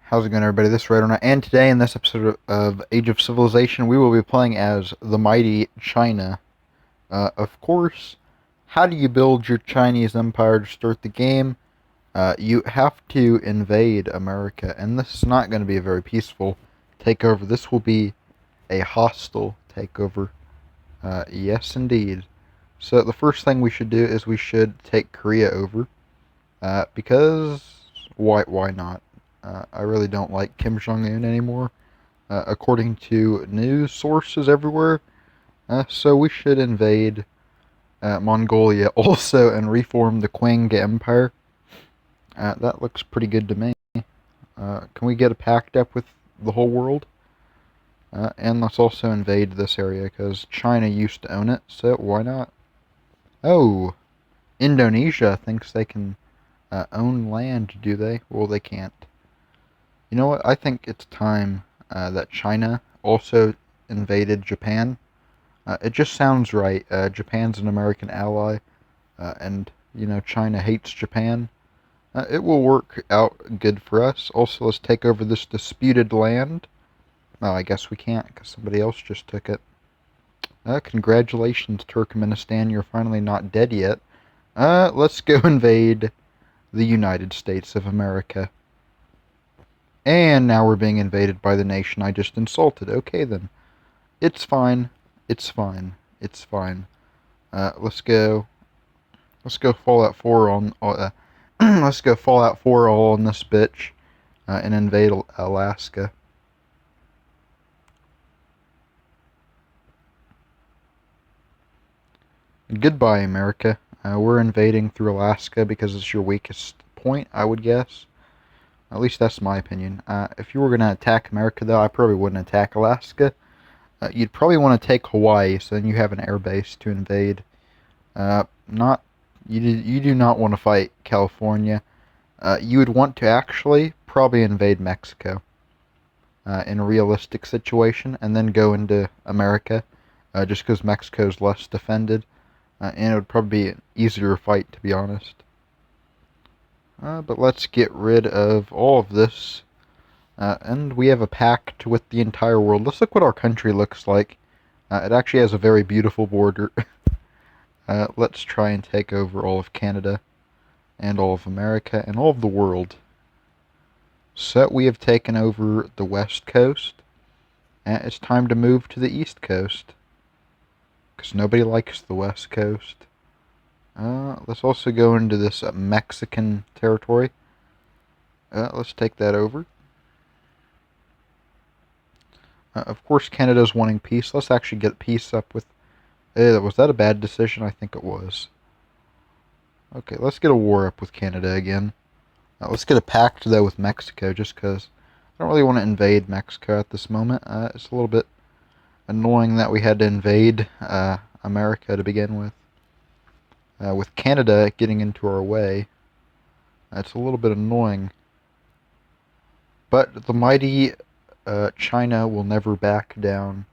How's it going, everybody? This is RAIDERREBELLION, and today in this episode of Age of Civilization, we will be playing as the mighty China. Of course, how do you build your Chinese empire to start the game? You have to invade America, and this is not going to be a very peaceful takeover. This will be a hostile takeover. Yes, indeed. So the first thing we should do is we should take Korea over, because why not? I really don't like Kim Jong-un anymore, according to news sources everywhere. So we should invade Mongolia also and reform the Qing Empire. That looks pretty good to me. Can we get a pact up with the whole world? And let's also invade this area, because China used to own it, so why not? Oh, Indonesia thinks they can own land, do they? Well, they can't. You know what? I think it's time that China also invaded Japan. It just sounds right. Japan's an American ally, and, China hates Japan. It will work out good for us. Also, let's take over this disputed land. Well, I guess we can't, because somebody else just took it. Congratulations, Turkmenistan. You're finally not dead yet. Let's go invade the United States of America. And now we're being invaded by the nation I just insulted. Okay, then. It's fine. It's fine. It's fine. Let's go Fallout 4 on... let's go Fallout 4 all on this bitch. And invade Alaska. Goodbye, America. We're invading through Alaska because it's your weakest point, I would guess. At least that's my opinion. If you were going to attack America, though, I probably wouldn't attack Alaska. You'd probably want to take Hawaii, so then you have an air base to invade. You do not want to fight California. You would want to actually probably invade Mexico in a realistic situation, and then go into America, just because Mexico's less defended, and it would probably be an easier fight, to be honest. But let's get rid of all of this. And we have a pact with the entire world. Let's look what our country looks like. It actually has a very beautiful border. Let's try and take over all of Canada, and all of America, and all of the world. So we have taken over the west coast. It's time to move to the east coast, because nobody likes the west coast. Let's also go into this Mexican territory. Let's take that over. Of course, Canada's wanting peace. Let's actually get peace up with... was that a bad decision? I think it was. Okay, let's get a war up with Canada again. Let's get a pact, though, with Mexico, just because I don't really want to invade Mexico at this moment. It's a little bit annoying that we had to invade America to begin with. With Canada getting into our way, that's a little bit annoying. But the mighty China will never back down.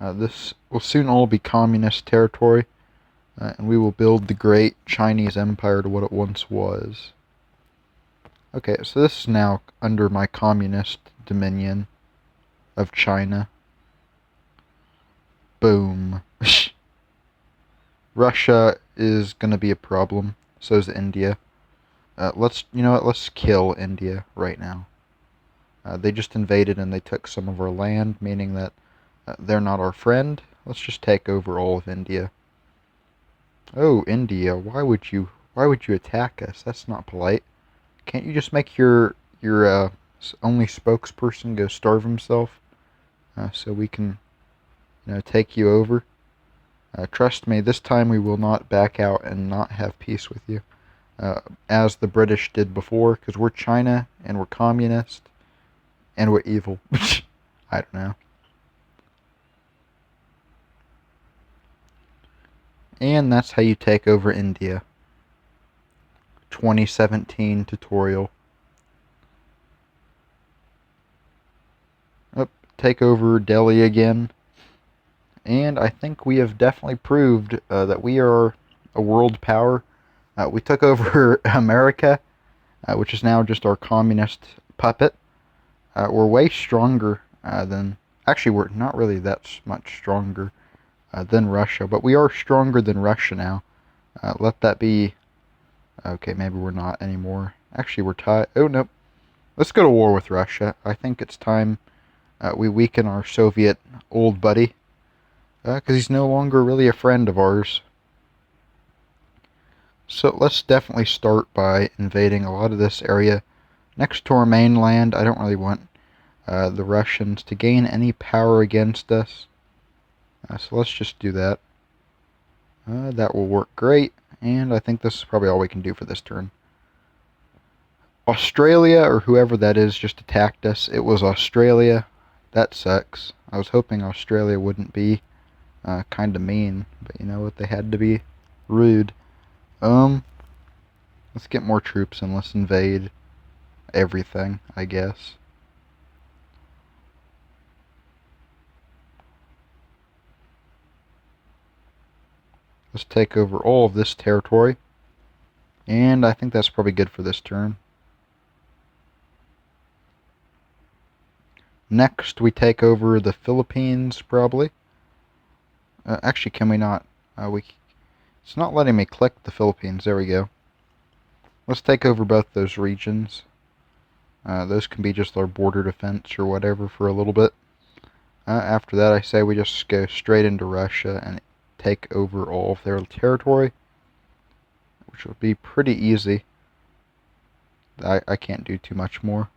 This will soon all be communist territory, and we will build the great Chinese empire to what it once was. Okay, so this is now under my communist dominion of China. Boom. Russia is going to be a problem. So is India. You know what? Let's kill India right now. They just invaded and they took some of our land, meaning that they're not our friend. Let's just take over all of India. Oh, India, why would you attack us? That's not polite. Can't you just make your only spokesperson go starve himself, so we can, take you over? Trust me, this time we will not back out and not have peace with you, as the British did before, because we're China, and we're communist, and we're evil. I don't know. And that's how you take over India. 2017 tutorial. Take over Delhi again. And I think we have definitely proved that we are a world power. We took over America, which is now just our communist puppet. We're way stronger than... Actually, we're not really that much stronger than Russia, but we are stronger than Russia now. Let that be... Okay, maybe we're not anymore. Actually, we're tied. Oh, nope. Let's go to war with Russia. I think it's time we weaken our Soviet old buddy, because he's no longer really a friend of ours. So let's definitely start by invading a lot of this area next to our mainland. I don't really want the Russians to gain any power against us. So let's just do that. That will work great, and I think this is probably all we can do for this turn. Australia, or whoever that is, just attacked us. It was Australia. That sucks. I was hoping Australia wouldn't be kind of mean, but you know what? They had to be rude. Let's get more troops and let's invade everything, I guess. Let's take over all of this territory. And I think that's probably good for this turn. Next, we take over the Philippines, probably. Actually, can we not? It's not letting me click the Philippines. There we go. Let's take over both those regions. Those can be just our border defense or whatever for a little bit. After that, I say we just go straight into Russia and take over all of their territory, which will be pretty easy. I can't do too much more.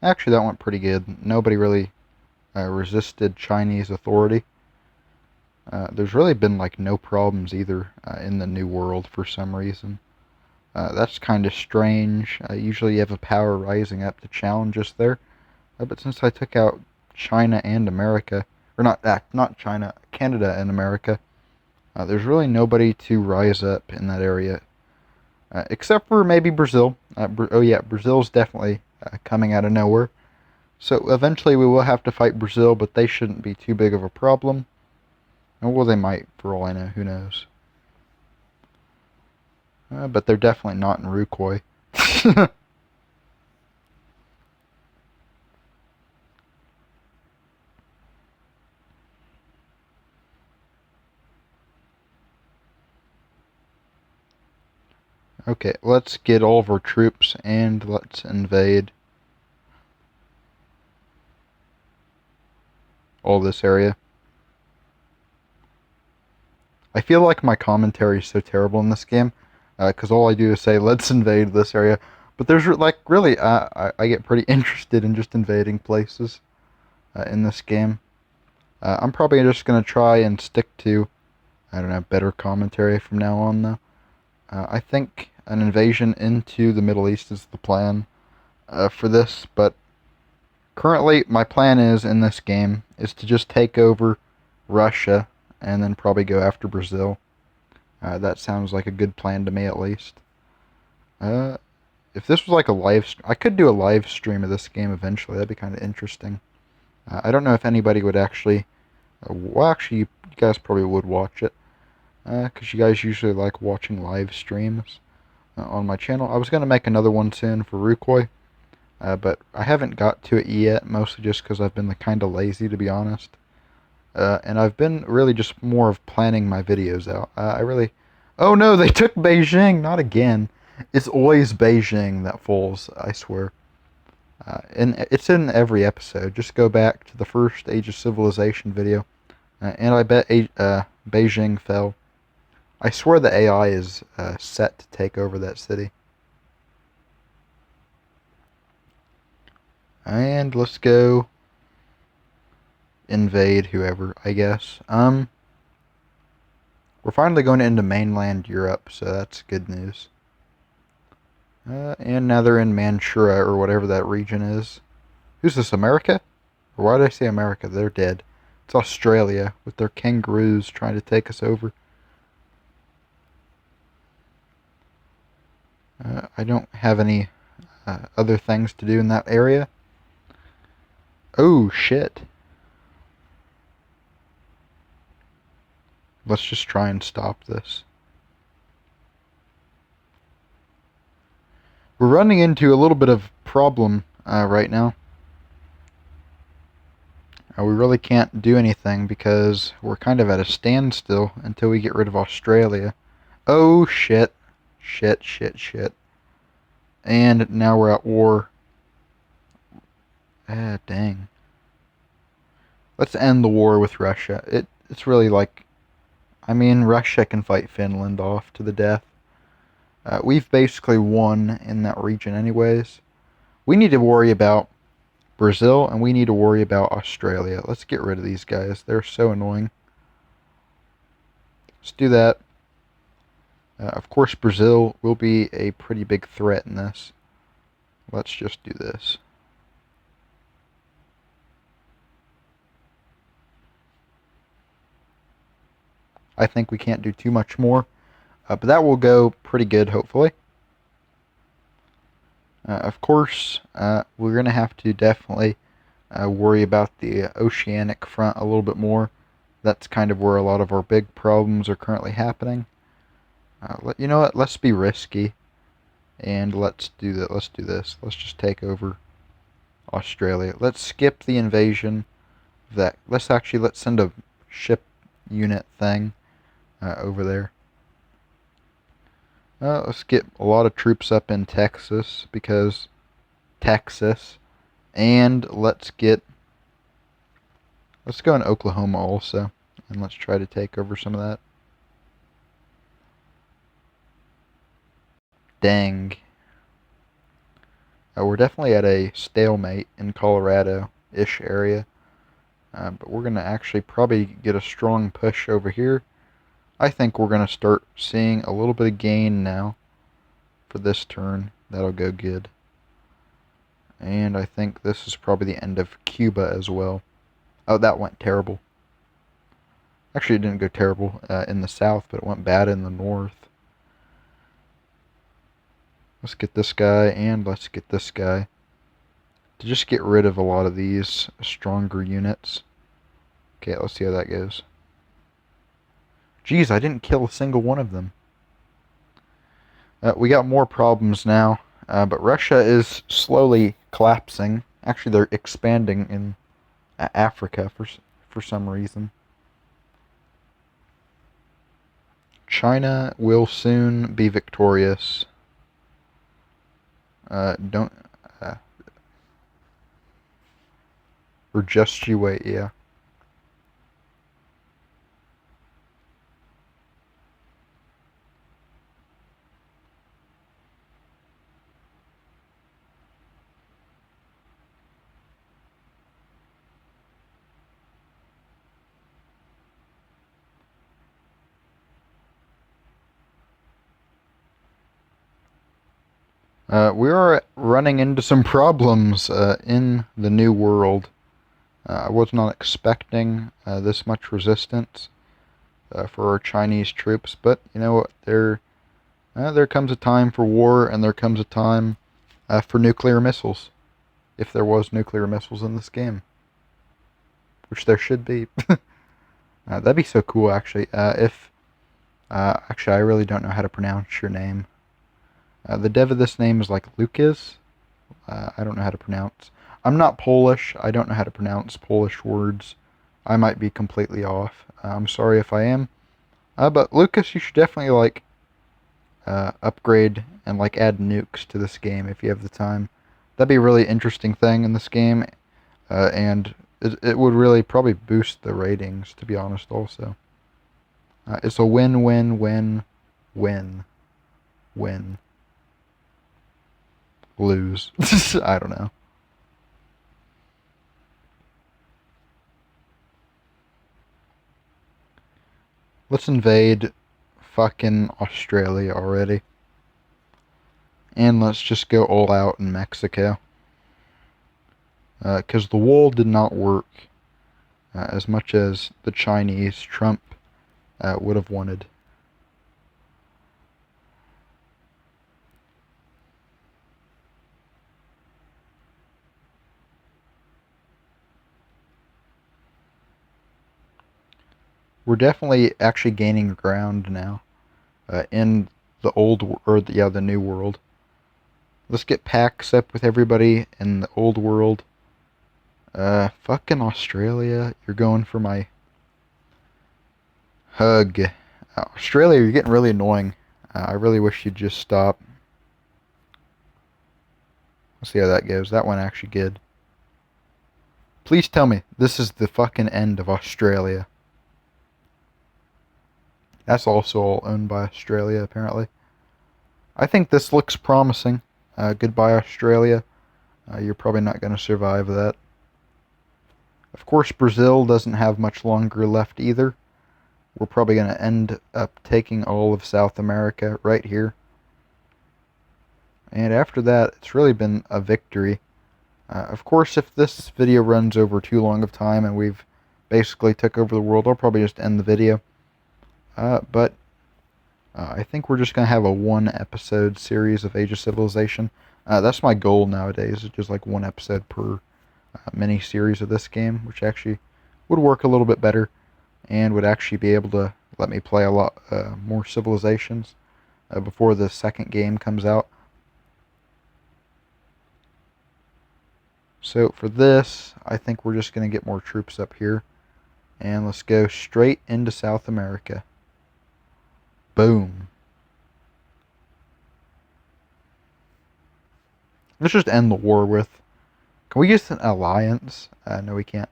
Actually, that went pretty good. Nobody really resisted Chinese authority. There's really been like no problems either in the New World for some reason. That's kind of strange. Usually you have a power rising up to challenge us there. But since I took out China and America, or not China, Canada and America, there's really nobody to rise up in that area. Except for maybe Brazil. Oh yeah, Brazil's definitely coming out of nowhere. So eventually we will have to fight Brazil, but they shouldn't be too big of a problem. Well, they might, for all I know. Who knows? But they're definitely not in Rucoy. Okay, let's get all of our troops and let's invade all this area. I feel like my commentary is so terrible in this game, because all I do is say, let's invade this area. But there's, like, really, I get pretty interested in just invading places in this game. I'm probably just going to try and stick to, I don't know, better commentary from now on, though. I think an invasion into the Middle East is the plan for this, but currently my plan is, in this game, is to just take over Russia and then probably go after Brazil. That sounds like a good plan to me, at least. If this was like a I could do a live stream of this game eventually. That'd be kind of interesting. I don't know if anybody would actually... well, actually, you guys probably would watch it, because you guys usually like watching live streams on my channel. I was going to make another one soon for Rucoy, but I haven't got to it yet, mostly just because I've been kind of lazy, to be honest. And I've been really just more of planning my videos out. Oh no, they took Beijing! Not again. It's always Beijing that falls, I swear. And it's in every episode. Just go back to the first Age of Civilization video. And I bet Beijing fell. I swear the AI is set to take over that city. And let's go invade whoever, I guess. We're finally going into mainland Europe, so that's good news. And now they're in Manchuria, or whatever that region is. Who's this, America? Or why did I say America? They're dead. It's Australia, with their kangaroos trying to take us over. I don't have any other things to do in that area. Oh, shit. Let's just try and stop this. We're running into a little bit of problem right now. We really can't do anything because we're kind of at a standstill until we get rid of Australia. Oh shit. Shit, shit, shit. And now we're at war. Ah, dang. Let's end the war with Russia. It's really like, I mean, Russia can fight Finland off to the death. We've basically won in that region anyways. We need to worry about Brazil, and we need to worry about Australia. Let's get rid of these guys. They're so annoying. Let's do that. Of course, Brazil will be a pretty big threat in this. Let's just do this. I think we can't do too much more, but that will go pretty good, hopefully. Of course, we're going to have to definitely worry about the oceanic front a little bit more. That's kind of where a lot of our big problems are currently happening. You know what? Let's be risky, and let's do that. Let's do this. Let's just take over Australia. Let's skip the invasion. Let's send a ship unit thing over there. Let's get a lot of troops up in Texas because Texas, and let's go in Oklahoma also, and let's try to take over some of that. Dang. We're definitely at a stalemate in Colorado-ish area, but we're going to actually probably get a strong push over here. I think we're going to start seeing a little bit of gain now for this turn. That'll go good. And I think this is probably the end of Cuba as well. Oh, that went terrible. Actually, it didn't go terrible in the south, but it went bad in the north. Let's get this guy, and let's get this guy. To just get rid of a lot of these stronger units. Okay, let's see how that goes. Geez, I didn't kill a single one of them. We got more problems now, but Russia is slowly collapsing. Actually, they're expanding in Africa for some reason. China will soon be victorious. Don't... or just you wait, yeah. We are running into some problems in the New World. I was not expecting this much resistance for our Chinese troops, but you know what? There comes a time for war, and there comes a time for nuclear missiles. If there was nuclear missiles in this game, which there should be. That'd be so cool, actually. Actually, I really don't know how to pronounce your name. The dev of this name is like Lucas. I don't know how to pronounce. I'm not Polish. I don't know how to pronounce Polish words. I might be completely off. I'm sorry if I am. But Lucas, you should definitely like upgrade and like add nukes to this game if you have the time. That'd be a really interesting thing in this game, and it would really probably boost the ratings, to be honest. Also, it's a win-win-win-win. Lose. I don't know. Let's invade fucking Australia already. And let's just go all out in Mexico. Because the wall did not work as much as the Chinese Trump would have wanted. We're definitely actually gaining ground now in the the New World. Let's get packs up with everybody in the old world. Fucking Australia, you're going for my hug. Australia, you're getting really annoying. I really wish you'd just stop. Let's see how that goes. That went actually good. Please tell me this is the fucking end of Australia. That's also all owned by Australia, apparently. I think this looks promising. Goodbye, Australia. You're probably not going to survive that. Of course, Brazil doesn't have much longer left either. We're probably going to end up taking all of South America right here. And after that, it's really been a victory. Of course, if this video runs over too long of time and we've basically took over the world, I'll probably just end the video. But I think we're just going to have a one-episode series of Age of Civilization. That's my goal nowadays, just like one episode per mini-series of this game, which actually would work a little bit better and would actually be able to let me play a lot more civilizations before the second game comes out. So for this, I think we're just going to get more troops up here. And let's go straight into South America. Boom. Let's just end the war with... Can we get an alliance? No, we can't.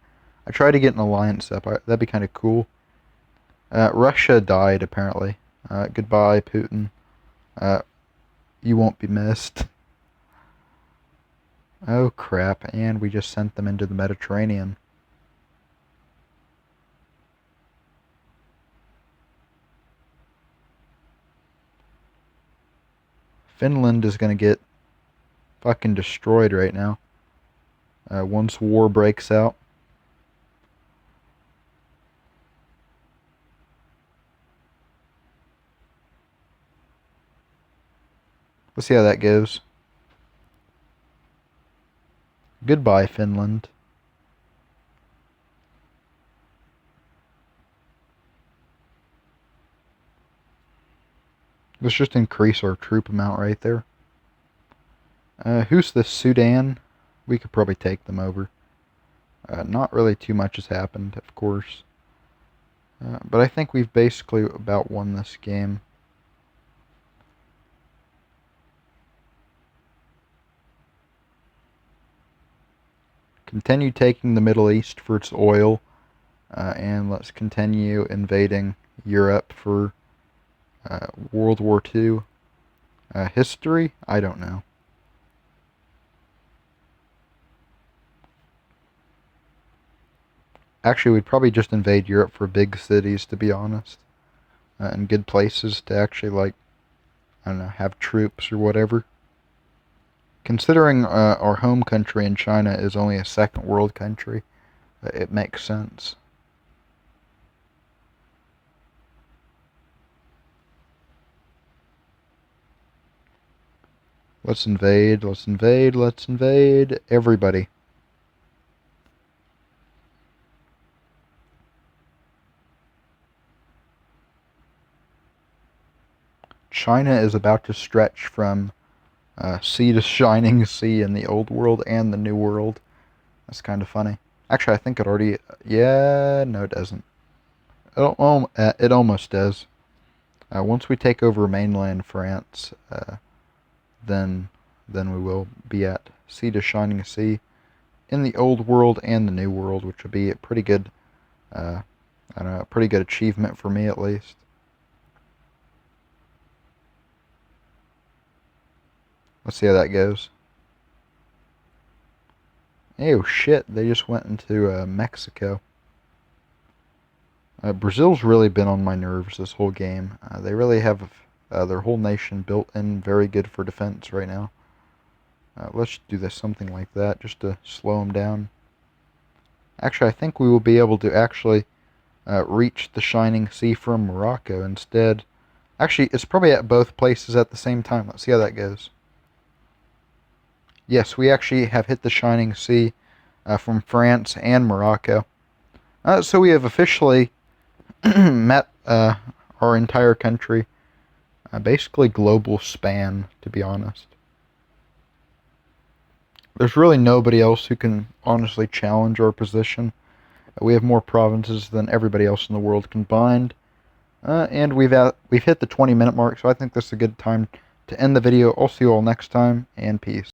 I tried to get an alliance up. That'd be kind of cool. Russia died, apparently. Goodbye, Putin. You won't be missed. Oh crap, and we just sent them into the Mediterranean. Finland is gonna get fucking destroyed right now. Once war breaks out. Let's see how that goes. Goodbye, Finland. Let's just increase our troop amount right there. Who's the Sudan? We could probably take them over. Not really too much has happened, of course. But I think we've basically about won this game. Continue taking the Middle East for its oil, and let's continue invading Europe for World War II. History? I don't know. Actually, we'd probably just invade Europe for big cities, to be honest. And good places to actually, like, I don't know, have troops or whatever. Considering our home country in China is only a second world country, it makes sense. Let's invade, let's invade, let's invade everybody. China is about to stretch from sea to shining sea in the old world and the new world. That's kind of funny. Actually, I think it already... Yeah, no it doesn't. It almost does. Once we take over mainland France, then we will be at sea to shining sea in the old world and the new world, which would be a pretty good, I don't know, a pretty good achievement for me at least. Let's see how that goes. Oh shit, they just went into Mexico. Brazil's really been on my nerves this whole game. They really have their whole nation built in very good for defense right now. Let's do this something like that just to slow them down. Actually, I think we will be able to actually reach the Shining Sea from Morocco instead. Actually, it's probably at both places at the same time. Let's see how that goes. Yes, we actually have hit the Shining Sea from France and Morocco. So we have officially met our entire country. Basically global span, to be honest. There's really nobody else who can honestly challenge our position. We have more provinces than everybody else in the world combined. And we've hit the 20-minute mark, so I think this is a good time to end the video. I'll see you all next time, and peace.